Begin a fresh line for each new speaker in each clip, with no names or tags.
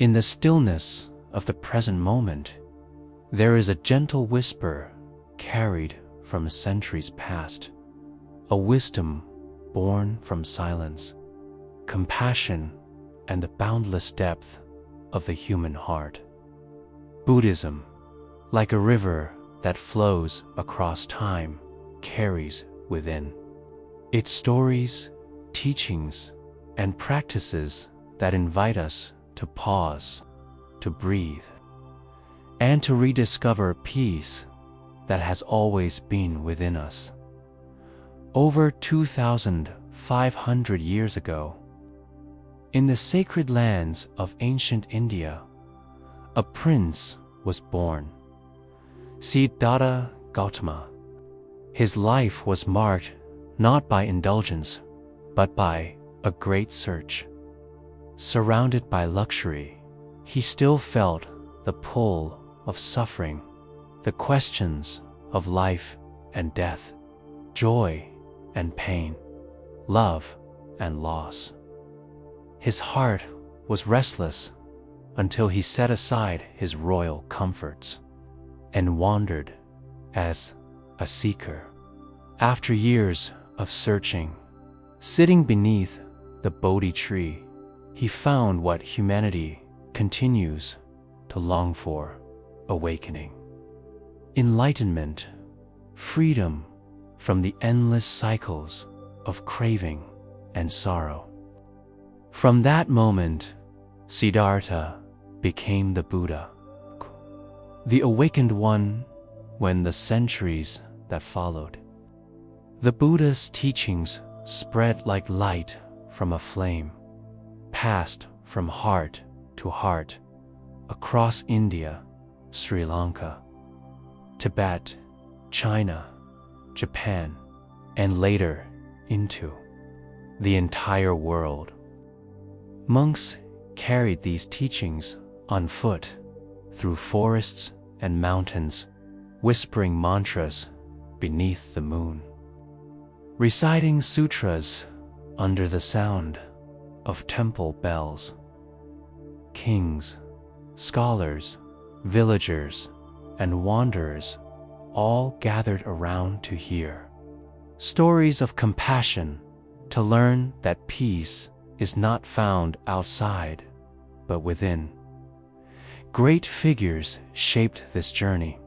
In the stillness of the present moment, there is a gentle whisper carried from centuries past, a wisdom born from silence, compassion, and the boundless depth of the human heart. Buddhism, like a river that flows across time, carries within its stories, teachings, and practices that invite us to pause, to breathe, and to rediscover peace that has always been within us. Over 2,500 years ago, in the sacred lands of ancient India, a prince was born, Siddhartha Gautama. His life was marked not by indulgence, but by a great search. Surrounded by luxury, he still felt the pull of suffering, the questions of life and death, joy and pain, love and loss. His heart was restless until he set aside his royal comforts and wandered as a seeker. After years of searching, sitting beneath the Bodhi tree, he found what humanity continues to long for: awakening, enlightenment, freedom from the endless cycles of craving and sorrow. From that moment, Siddhartha became the Buddha, the awakened one. When the centuries that followed, the Buddha's teachings spread like light from a flame, passed from heart to heart across India, Sri Lanka, Tibet, China, Japan, and later into the entire world. Monks carried these teachings on foot through forests and mountains, whispering mantras beneath the moon, reciting sutras under the sound of temple bells. Kings, scholars, villagers, and wanderers all gathered around to hear stories of compassion, to learn that peace is not found outside, but within. Great figures shaped this journey.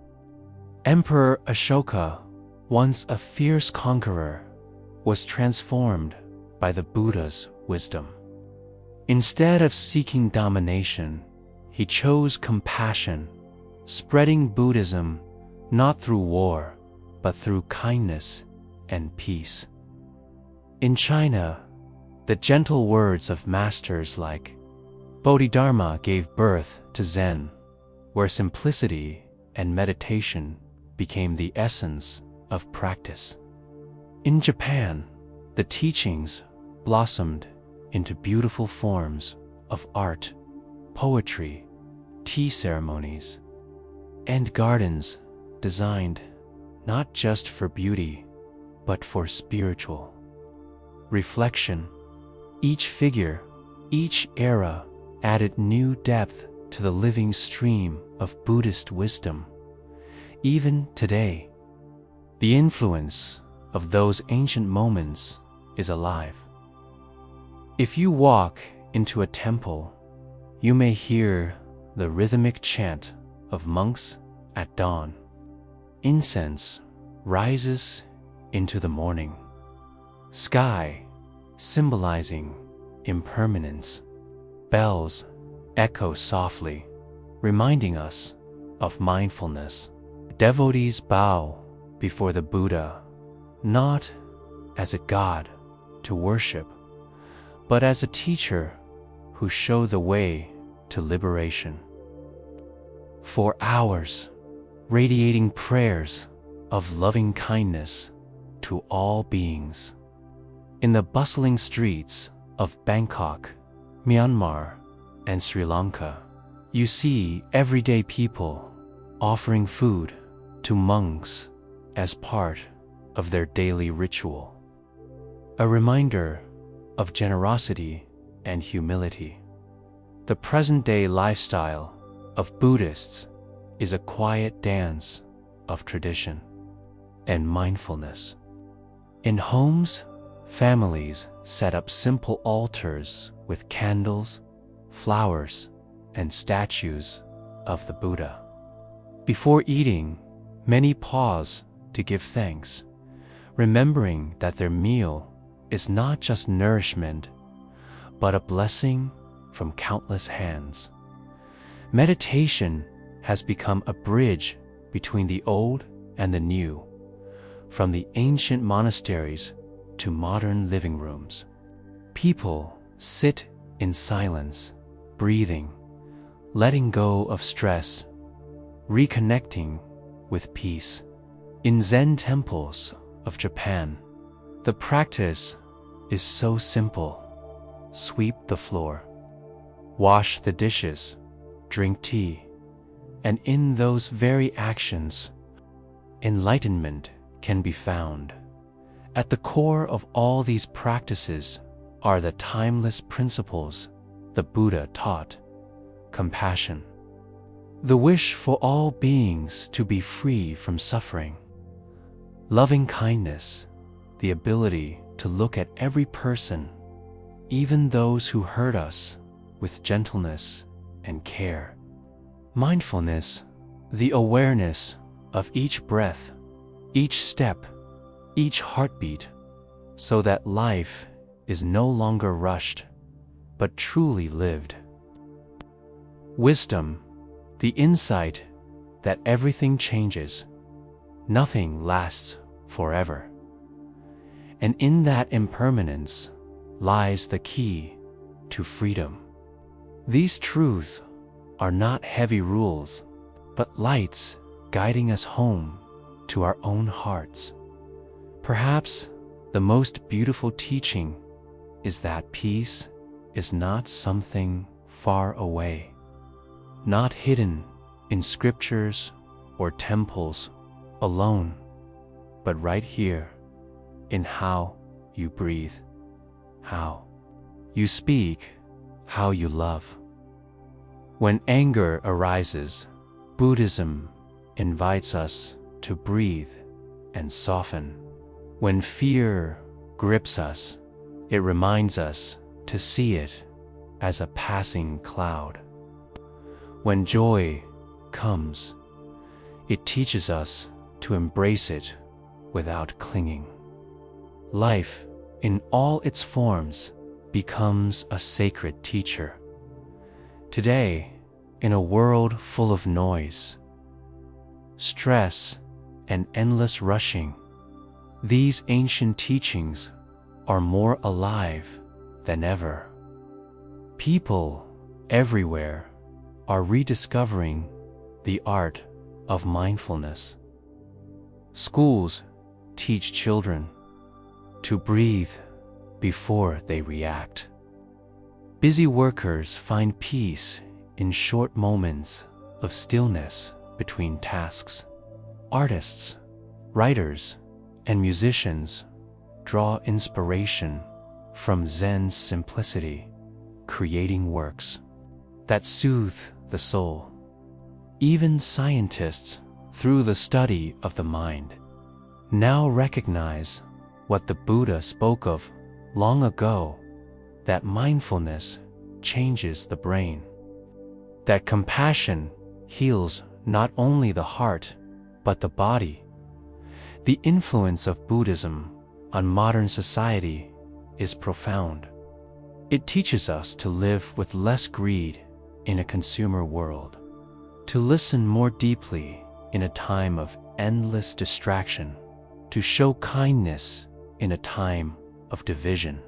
Emperor Ashoka, once a fierce conqueror, was transformed by the Buddha's wisdom. Instead of seeking domination, he chose compassion, spreading Buddhism not through war, but through kindness and peace. In China, the gentle words of masters like Bodhidharma gave birth to Zen, where simplicity and meditation became the essence of practice. In Japan, the teachings blossomed into beautiful forms of art, poetry, tea ceremonies, and gardens designed not just for beauty, but for spiritual reflection. Each figure, each era added new depth to the living stream of Buddhist wisdom. Even today, the influence of those ancient moments is alive. If you walk into a temple, you may hear the rhythmic chant of monks at dawn. Incense rises into the morning. Sky, symbolizing impermanence. Bells echo softly, reminding us of mindfulness. Devotees bow before the Buddha, not as a god to worship, but as a teacher who showed the way to liberation. For hours, radiating prayers of loving kindness to all beings. In the bustling streets of Bangkok, Myanmar, and Sri Lanka, you see everyday people offering food to monks as part of their daily ritual, a reminder of generosity and humility. The present-day lifestyle of Buddhists is a quiet dance of tradition and mindfulness. In homes, families set up simple altars with candles, flowers, and statues of the Buddha. Before eating, many pause to give thanks, remembering that their meal is not just nourishment, but a blessing from countless hands. Meditation has become a bridge between the old and the new, from the ancient monasteries to modern living rooms. People sit in silence, breathing, letting go of stress, reconnecting with peace. In Zen temples of Japan, the practice is so simple. Sweep the floor, wash the dishes, drink tea, and in those very actions, enlightenment can be found. At the core of all these practices are the timeless principles the Buddha taught: compassion, the wish for all beings to be free from suffering; loving kindness, the ability to look at every person, even those who hurt us, with gentleness and care; mindfulness, the awareness of each breath, each step, each heartbeat, so that life is no longer rushed, but truly lived; wisdom, the insight that everything changes, nothing lasts forever, and in that impermanence lies the key to freedom. These truths are not heavy rules, but lights guiding us home to our own hearts. Perhaps the most beautiful teaching is that peace is not something far away, not hidden in scriptures or temples alone, but right here in how you breathe, how you speak, how you love. When anger arises, Buddhism invites us to breathe and soften. When fear grips us, it reminds us to see it as a passing cloud. When joy comes, it teaches us to embrace it without clinging. Life, in all its forms, becomes a sacred teacher. Today, in a world full of noise, stress, and endless rushing, these ancient teachings are more alive than ever. People everywhere are rediscovering the art of mindfulness. Schools teach children to breathe before they react. Busy workers find peace in short moments of stillness between tasks. Artists, writers, and musicians draw inspiration from Zen's simplicity, creating works that soothe the soul. Even scientists, through the study of the mind, now recognize what the Buddha spoke of long ago, that mindfulness changes the brain, that compassion heals not only the heart, but the body. The influence of Buddhism on modern society is profound. It teaches us to live with less greed in a consumer world, to listen more deeply in a time of endless distraction, to show kindness in a time of division.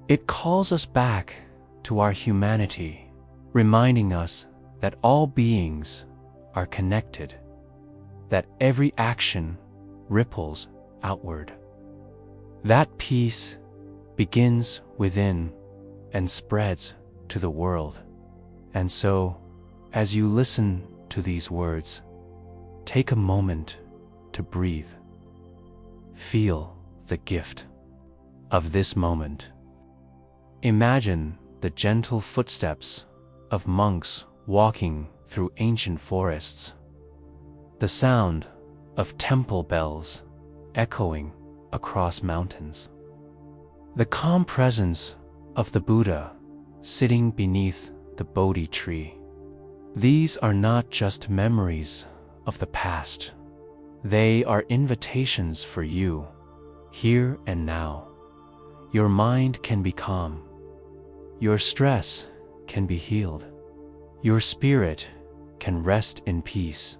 It calls us back to our humanity, reminding us that all beings are connected, that every action ripples outward. That peace begins within and spreads to the world. And so, as you listen to these words, take a moment to breathe. Feel the gift of this moment. Imagine the gentle footsteps of monks walking through ancient forests, the sound of temple bells echoing across mountains, the calm presence of the Buddha sitting beneath the Bodhi tree. These are not just memories of the past. They are invitations for you, here and now. Your mind can be calm. Your stress can be healed. Your spirit can rest in peace.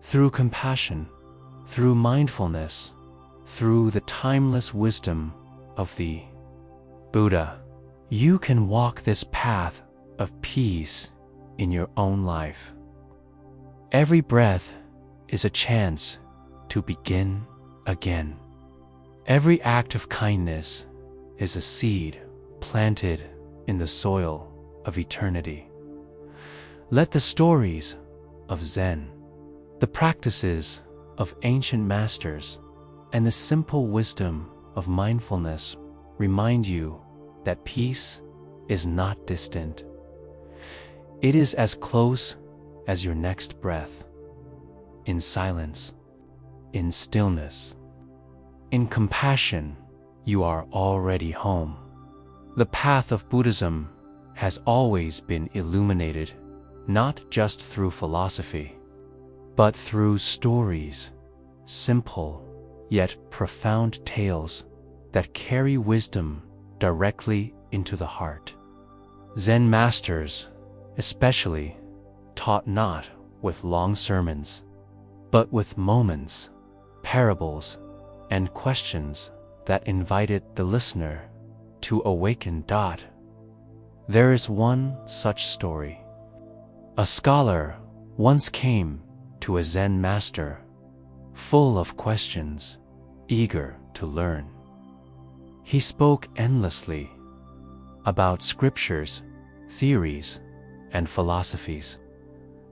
Through compassion, through mindfulness, through the timeless wisdom of the Buddha, you can walk this path of peace in your own life. Every breath is a chance to begin again. Every act of kindness is a seed planted in the soil of eternity. Let the stories of Zen, the practices of ancient masters, and the simple wisdom of mindfulness remind you that peace is not distant. It is as close as your next breath. In silence, in stillness, in compassion, you are already home. The path of Buddhism has always been illuminated, not just through philosophy, but through stories, simple yet profound tales that carry wisdom directly into the heart. Zen masters, especially, taught not with long sermons, but with moments, parables, and questions that invited the listener to awaken. There is one such story. A scholar once came to a Zen master, full of questions, eager to learn. He spoke endlessly about scriptures, theories, and philosophies.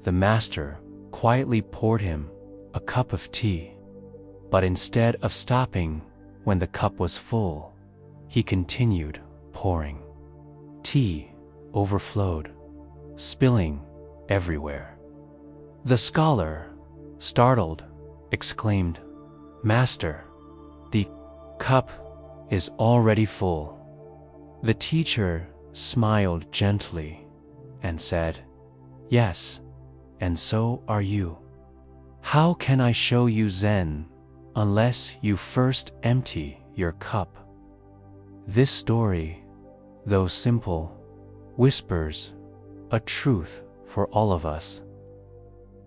The master quietly poured him a cup of tea, but instead of stopping when the cup was full, he continued pouring. Tea overflowed, spilling everywhere. The scholar, startled, exclaimed, "Master, the cup is already full." The teacher smiled gently and said, "Yes, and so are you. How can I show you Zen unless you first empty your cup?" This story, though simple, whispers a truth for all of us.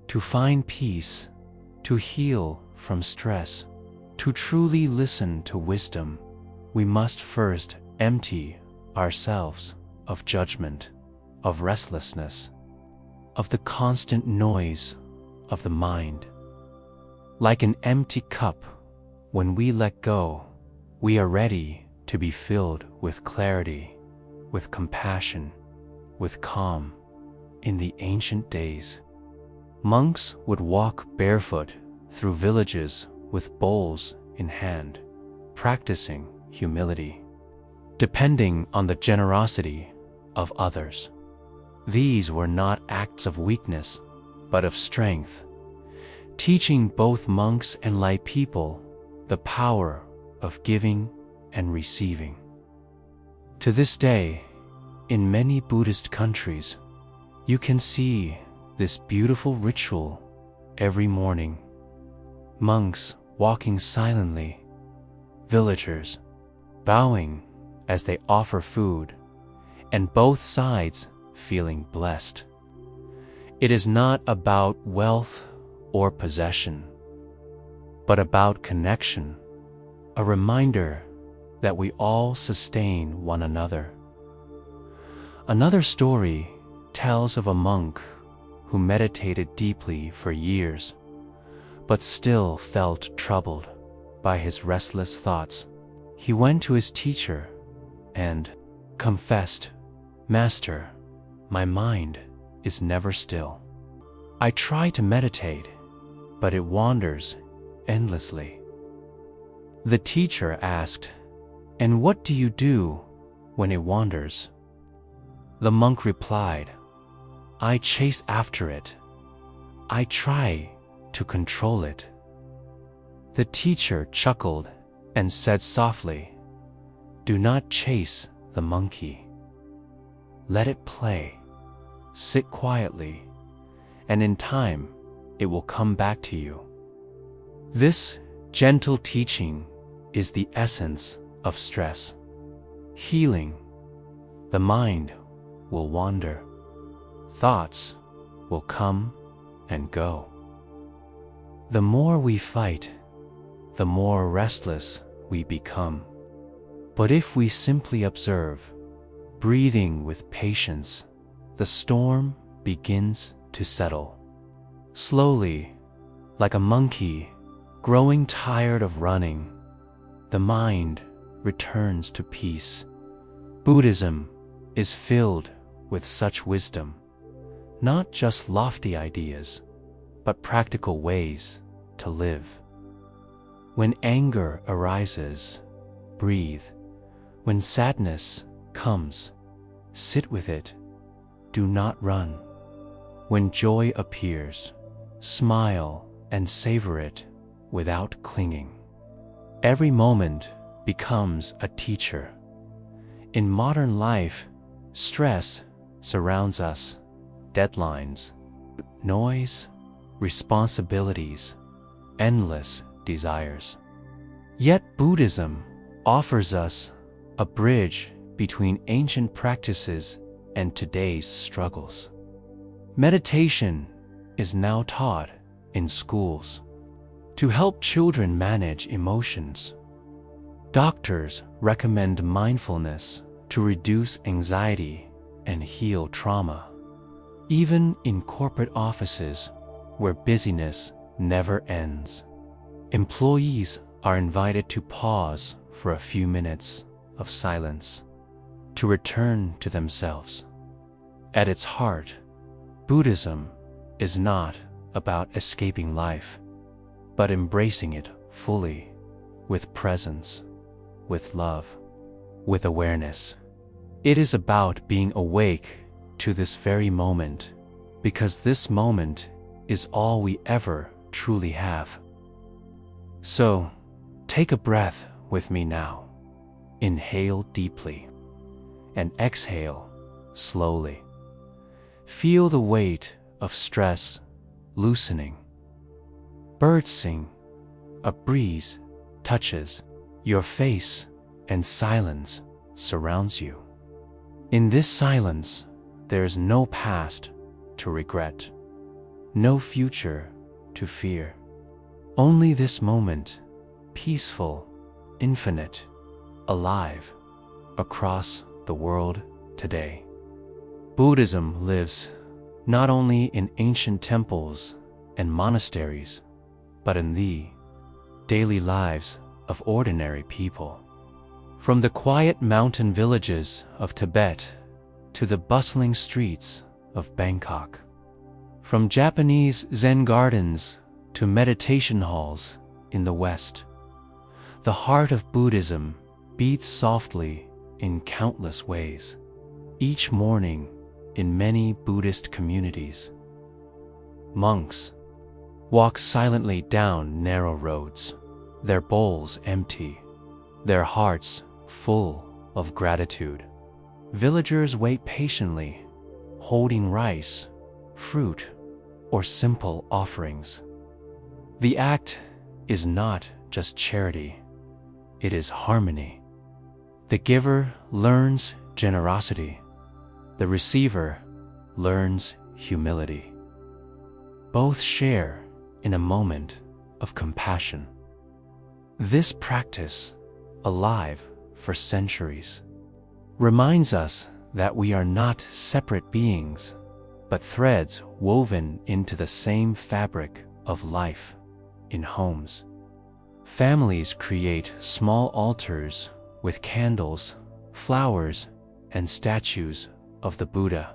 To find peace, to heal from stress, to truly listen to wisdom, we must first empty ourselves of judgment, of restlessness, of the constant noise of the mind. Like an empty cup, when we let go, we are ready to be filled with clarity, with compassion, with calm. In the ancient days, monks would walk barefoot through villages with bowls in hand, practicing humility, depending on the generosity of others. These were not acts of weakness, but of strength, teaching both monks and lay people the power of giving and receiving. To this day, in many Buddhist countries, you can see this beautiful ritual every morning. Monks walking silently, villagers bowing as they offer food, and both sides feeling blessed. It is not about wealth or possession, but about connection, a reminder that we all sustain one another. Another story tells of a monk who meditated deeply for years, but still felt troubled by his restless thoughts. He went to his teacher and confessed, "Master, my mind is never still. I try to meditate, but it wanders endlessly." The teacher asked, "And what do you do when it wanders?" The monk replied, I chase after it. I try to control it. The teacher chuckled and said softly, "Do not chase the monkey. Let it play. Sit quietly, and in time, it will come back to you." This gentle teaching is the essence of stress. Healing. The mind will wander. Thoughts will come and go. The more we fight, the more restless we become. But if we simply observe, breathing with patience, the storm begins to settle. Slowly, like a monkey growing tired of running, the mind returns to peace. Buddhism is filled with such wisdom, not just lofty ideas, but practical ways to live. When anger arises, breathe. When sadness comes, sit with it. Do not run. When joy appears, smile and savor it without clinging. Every moment becomes a teacher. In modern life, stress surrounds us. Deadlines, noise, responsibilities, endless desires. Yet Buddhism offers us a bridge between ancient practices and today's struggles. Meditation is now taught in schools to help children manage emotions. Doctors recommend mindfulness to reduce anxiety and heal trauma. Even in corporate offices, where busyness never ends, employees are invited to pause for a few minutes of silence, to return to themselves. At its heart, Buddhism is not about escaping life, but embracing it fully, with presence, with love, with awareness. It is about being awake to this very moment, because this moment is all we ever truly have. So, take a breath with me now. Inhale deeply and exhale slowly. Feel the weight of stress loosening. Birds sing, a breeze touches your face, and silence surrounds you. In this silence, there is no past to regret, no future to fear. Only this moment, peaceful, infinite, alive, across the world today. Buddhism lives not only in ancient temples and monasteries, but in the daily lives of ordinary people. From the quiet mountain villages of Tibet to the bustling streets of Bangkok. From Japanese Zen gardens to meditation halls in the West, the heart of Buddhism beats softly in countless ways. Each morning in many Buddhist communities, monks walk silently down narrow roads, their bowls empty, their hearts full of gratitude. Villagers wait patiently, holding rice, fruit, or simple offerings. The act is not just charity, it is harmony. The giver learns generosity, the receiver learns humility. Both share in a moment of compassion. This practice, alive for centuries, reminds us that we are not separate beings, but threads woven into the same fabric of life. In homes, families create small altars with candles, flowers, and statues of the Buddha.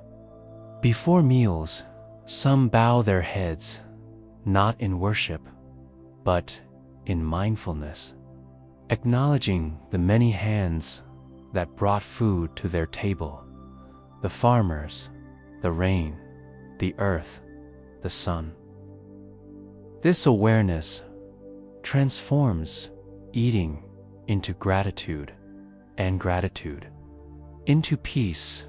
Before meals, some bow their heads, not in worship, but in mindfulness, acknowledging the many hands that brought food to their table, the farmers, the rain, the earth, the sun. This awareness transforms eating into gratitude and gratitude into peace.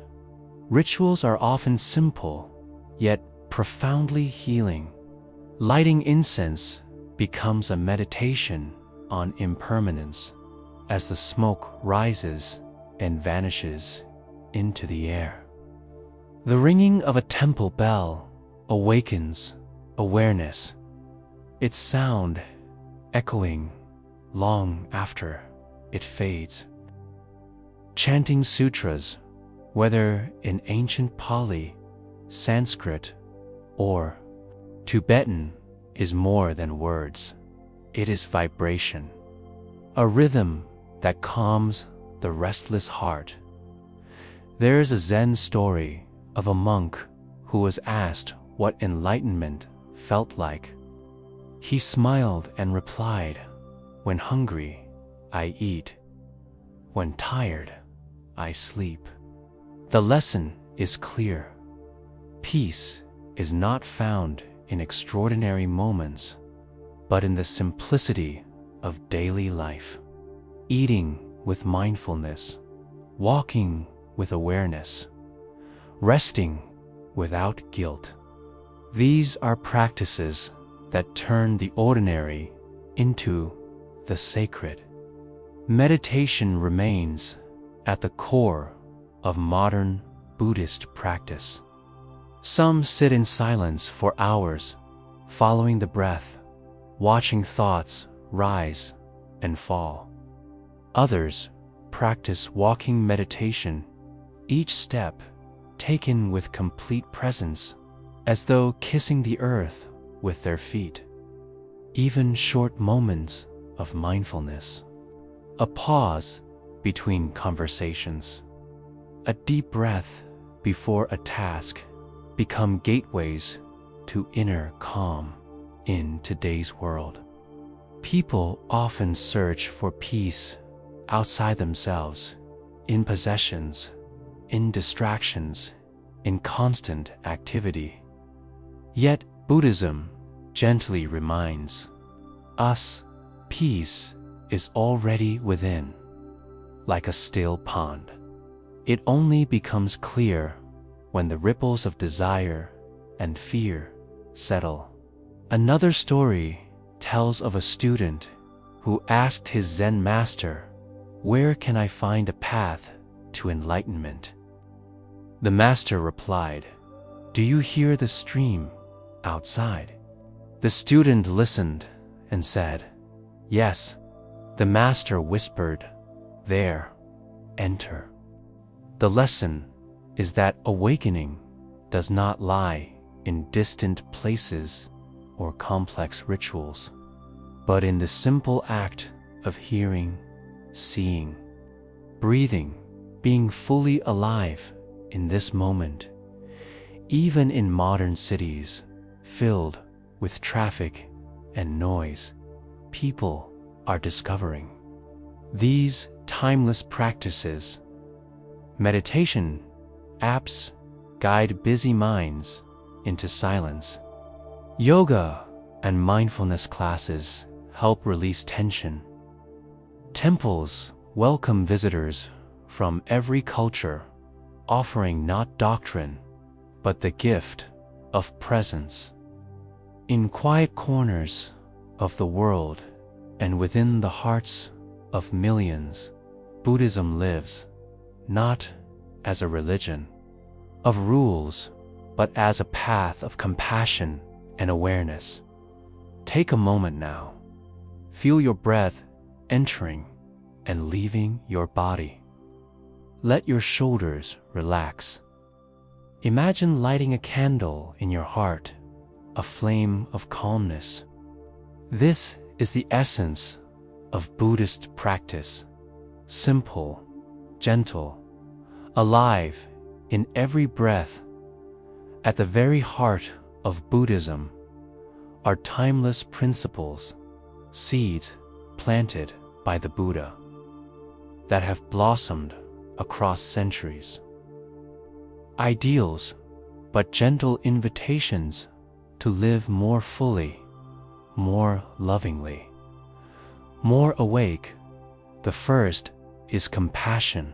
Rituals are often simple, yet profoundly healing. Lighting incense becomes a meditation on impermanence as the smoke rises and vanishes into the air. The ringing of a temple bell awakens awareness, its sound echoing long after it fades. Chanting sutras, whether in ancient Pali, Sanskrit, or Tibetan, is more than words. It is vibration, a rhythm that calms the restless heart. There is a Zen story of a monk who was asked what enlightenment felt like. He smiled and replied, "When hungry, I eat. When tired, I sleep." The lesson is clear. Peace is not found in extraordinary moments, but in the simplicity of daily life. Eating with mindfulness, walking with awareness, resting without guilt. These are practices that turn the ordinary into the sacred. Meditation remains at the core of modern Buddhist practice. Some sit in silence for hours, following the breath, watching thoughts rise and fall. Others practice walking meditation, each step taken with complete presence, as though kissing the earth with their feet. Even short moments of mindfulness, a pause between conversations, a deep breath before a task, become gateways to inner calm in today's world. People often search for peace outside themselves, in possessions, in distractions, in constant activity. Yet Buddhism gently reminds us peace is already within, like a still pond. It only becomes clear when the ripples of desire and fear settle. Another story tells of a student who asked his Zen master, "Where can I find a path to enlightenment?" The master replied, "Do you hear the stream outside?" The student listened and said, "Yes." The master whispered, "There, enter." The lesson is that awakening does not lie in distant places or complex rituals, but in the simple act of hearing, seeing, breathing, being fully alive in this moment. Even in modern cities filled with traffic and noise, people are discovering these timeless practices. Meditation apps guide busy minds into silence. Yoga and mindfulness classes help release tension. Temples welcome visitors from every culture, offering not doctrine, but the gift of presence. In quiet corners of the world and within the hearts of millions, Buddhism lives, not as a religion of rules, but as a path of compassion and awareness. Take a moment now. Feel your breath entering and leaving your body. Let your shoulders relax. Imagine lighting a candle in your heart, a flame of calmness. This is the essence of Buddhist practice. Simple, gentle, alive in every breath. At the very heart of Buddhism are timeless principles, seeds planted by the Buddha that have blossomed across centuries. Ideals but gentle invitations to live more fully, more lovingly, more awake. The first is compassion,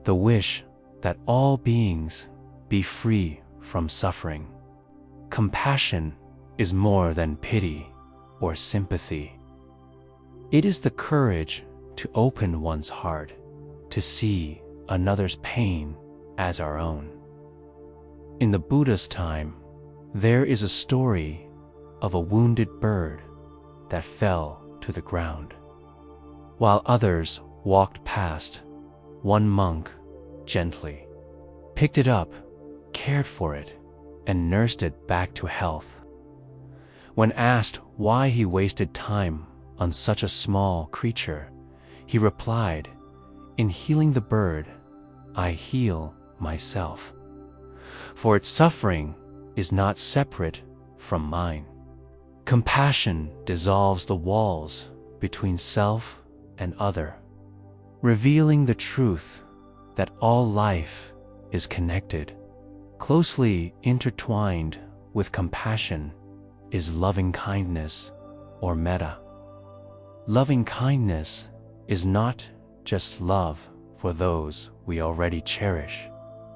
the wish that all beings be free from suffering. Compassion is more than pity or sympathy. It is the courage to open one's heart, to see another's pain as our own. In the Buddha's time, there is a story of a wounded bird that fell to the ground. While others walked past, one monk gently picked it up, cared for it, and nursed it back to health. When asked why he wasted time on such a small creature, he replied, "In healing the bird, I heal myself. For its suffering is not separate from mine." Compassion dissolves the walls between self and other, revealing the truth that all life is connected. Closely intertwined with compassion is loving kindness or metta. Loving kindness is not just love for those we already cherish,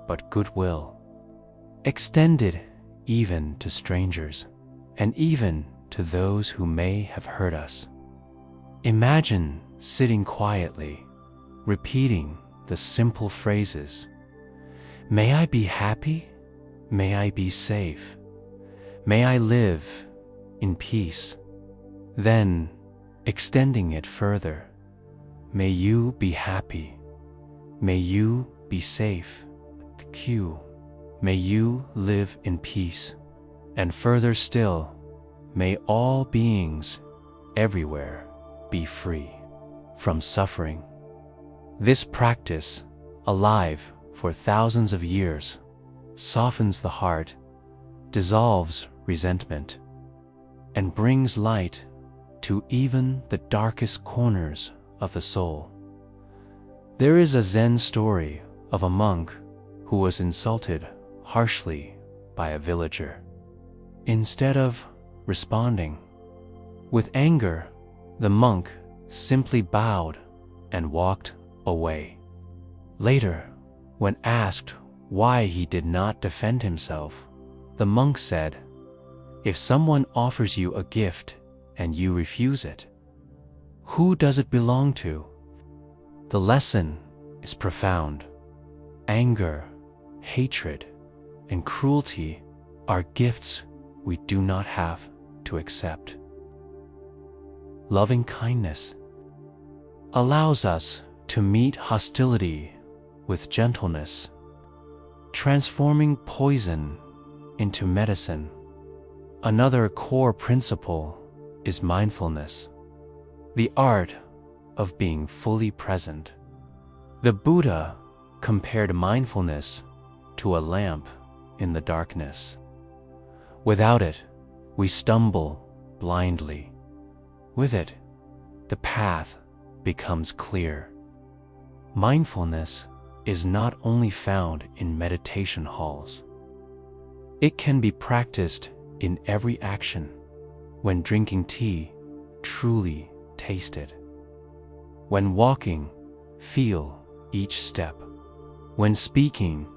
but goodwill, extended even to strangers, and even to those who may have hurt us. Imagine sitting quietly, repeating the simple phrases, "May I be happy? May I be safe? May I live in peace?" Then, extending it further, "May you be happy. May you be safe. May you live in peace." And further still, "May all beings everywhere be free from suffering." This practice, alive for thousands of years, softens the heart, dissolves resentment, and brings light to even the darkest corners of the soul. There is a Zen story of a monk who was insulted harshly by a villager. Instead of responding with anger, the monk simply bowed and walked away. Later, when asked why he did not defend himself, the monk said, "If someone offers you a gift and you refuse it, who does it belong to?" The lesson is profound. Anger, hatred, and cruelty are gifts we do not have to accept. Loving kindness allows us to meet hostility with gentleness, transforming poison into medicine. Another core principle is mindfulness, the art of being fully present. The Buddha compared mindfulness to a lamp in the darkness. Without it, we stumble blindly. With it, the path becomes clear. Mindfulness is not only found in meditation halls. It can be practiced in every action. When drinking tea, truly taste it. When walking, feel each step. When speaking,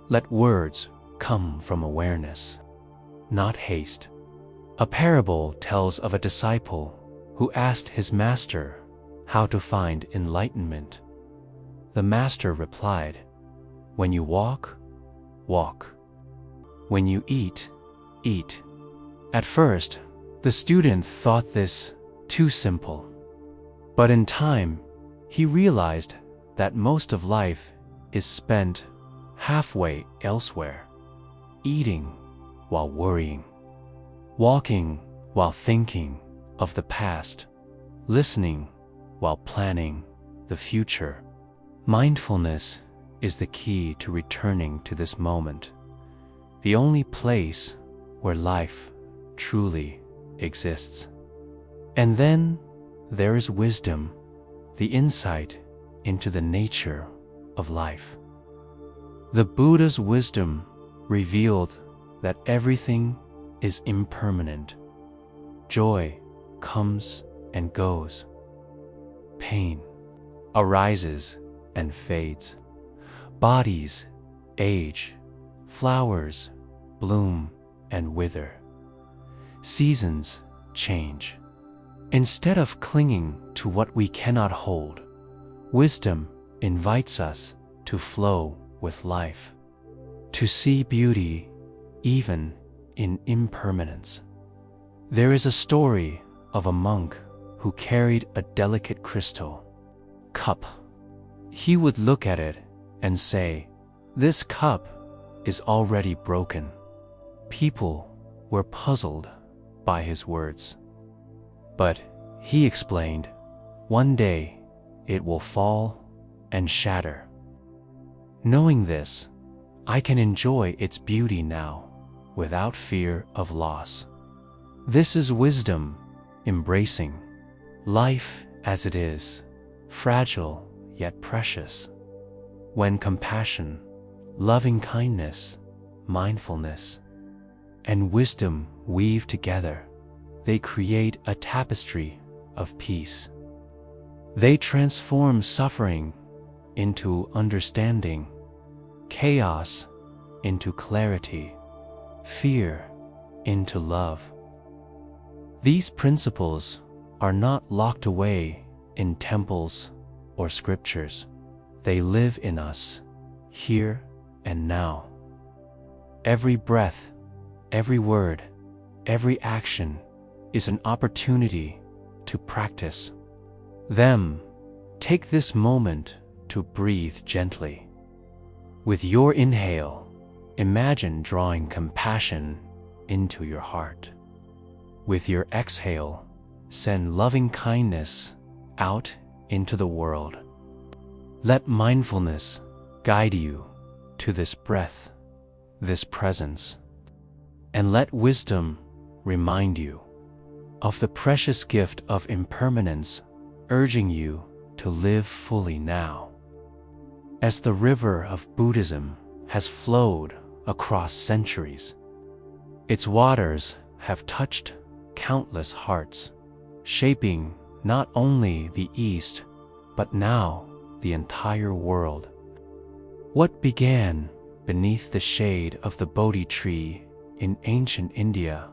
let words come from awareness, not haste. A parable tells of a disciple who asked his master how to find enlightenment. The master replied, "When you walk, walk. When you eat, eat." At first, the student thought this too simple. But in time, he realized that most of life is spent halfway elsewhere, eating while worrying, walking while thinking of the past, listening while planning the future. Mindfulness is the key to returning to this moment, the only place where life truly exists. And then there is wisdom, the insight into the nature of life. The Buddha's wisdom revealed that everything is impermanent. Joy comes and goes. Pain arises and fades. Bodies age. Flowers bloom and wither. Seasons change. Instead of clinging to what we cannot hold, wisdom invites us to flow with life, to see beauty even in impermanence. There is a story of a monk who carried a delicate crystal cup. He would look at it and say, "This cup is already broken." People were puzzled by his words. But he explained, "One day it will fall and shatter. Knowing this, I can enjoy its beauty now without fear of loss." This is wisdom embracing life as it is, fragile yet precious. When compassion, loving kindness, mindfulness, and wisdom weave together, they create a tapestry of peace. They transform suffering into understanding, chaos into clarity, fear into love. These principles are not locked away in temples or scriptures. They live in us, here and now. Every breath, every word, every action is an opportunity to practice them. Take this moment to breathe gently. With your inhale, imagine drawing compassion into your heart. With your exhale, send loving kindness out into the world. Let mindfulness guide you to this breath, this presence, and let wisdom remind you of the precious gift of impermanence, urging you to live fully now. As the river of Buddhism has flowed across centuries, its waters have touched countless hearts, shaping not only the East, but now the entire world. What began beneath the shade of the Bodhi tree in ancient India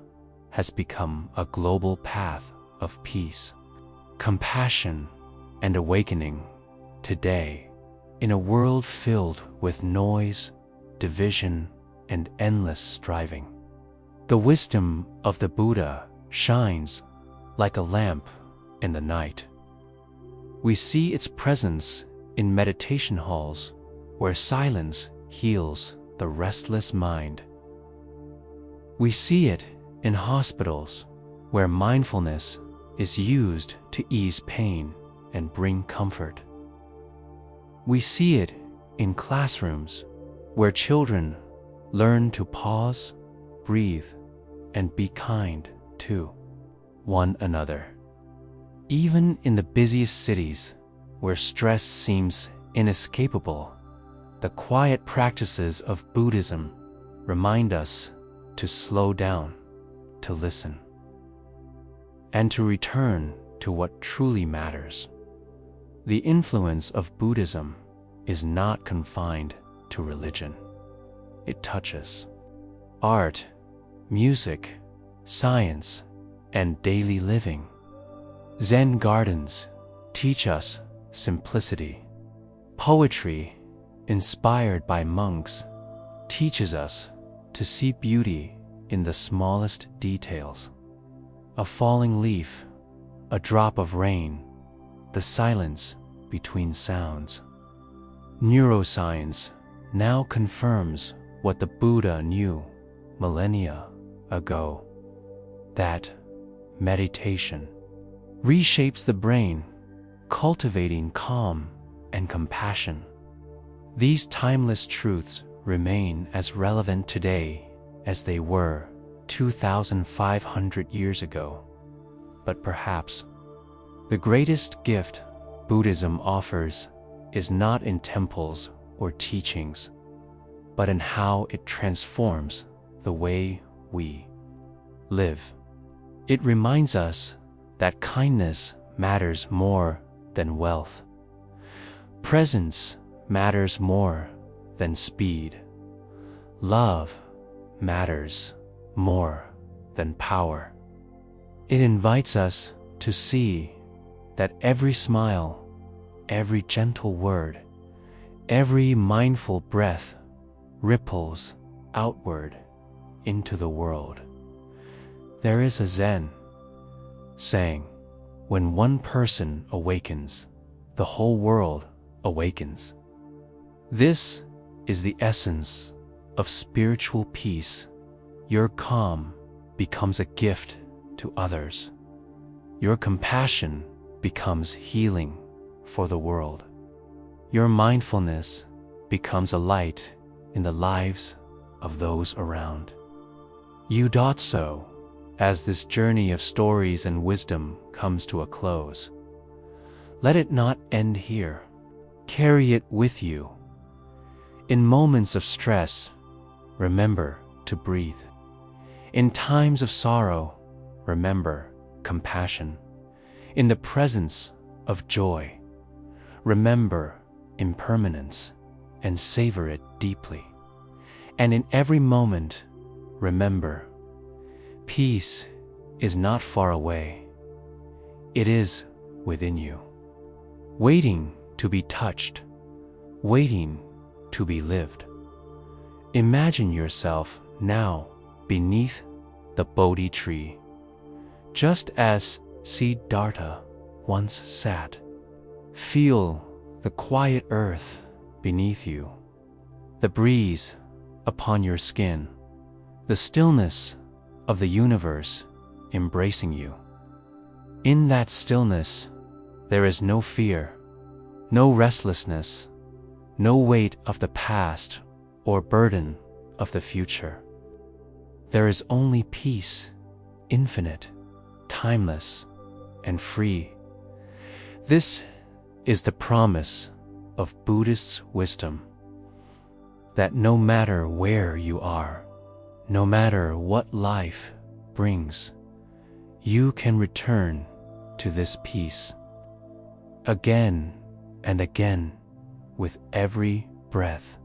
has become a global path of peace, compassion, and awakening today, in a world filled with noise, division, and endless striving. The wisdom of the Buddha shines like a lamp in the night. We see its presence in meditation halls where silence heals the restless mind. We see it in hospitals where mindfulness is used to ease pain and bring comfort. We see it in classrooms where children learn to pause, breathe, and be kind to one another. Even in the busiest cities where stress seems inescapable, the quiet practices of Buddhism remind us to slow down, to listen, and to return to what truly matters. The influence of Buddhism is not confined to religion. It touches art, music, science, and daily living. Zen gardens teach us simplicity. Poetry, inspired by monks, teaches us to see beauty in the smallest details. A falling leaf, a drop of rain, the silence between sounds. Neuroscience now confirms what the Buddha knew millennia ago, that meditation reshapes the brain, cultivating calm and compassion. These timeless truths remain as relevant today as they were 2,500 years ago. But perhaps the greatest gift Buddhism offers is not in temples or teachings, but in how it transforms the way we live. It reminds us that kindness matters more than wealth. Presence matters more than speed. Love matters more than power. It invites us to see that every smile, every gentle word, every mindful breath ripples outward into the world. There is a Zen saying, when one person awakens, the whole world awakens. This is the essence of spiritual peace. Your calm becomes a gift to others. Your compassion becomes healing for the world. Your mindfulness becomes a light in the lives of those around. You dot so as this journey of stories and wisdom comes to a close. Let it not end here. Carry it with you. In moments of stress, remember to breathe. In times of sorrow, remember compassion. In the presence of joy, remember impermanence and savor it deeply. And in every moment, remember, peace is not far away. It is within you, waiting to be touched, waiting to be lived. Imagine yourself now beneath the Bodhi tree, just as Siddhartha once sat. Feel the quiet earth beneath you, the breeze upon your skin, the stillness of the universe embracing you. In that stillness, there is no fear, no restlessness, no weight of the past or burden of the future. There is only peace, infinite, timeless, and free. This is the promise of Buddhist wisdom, that no matter where you are, no matter what life brings, you can return to this peace again and again with every breath.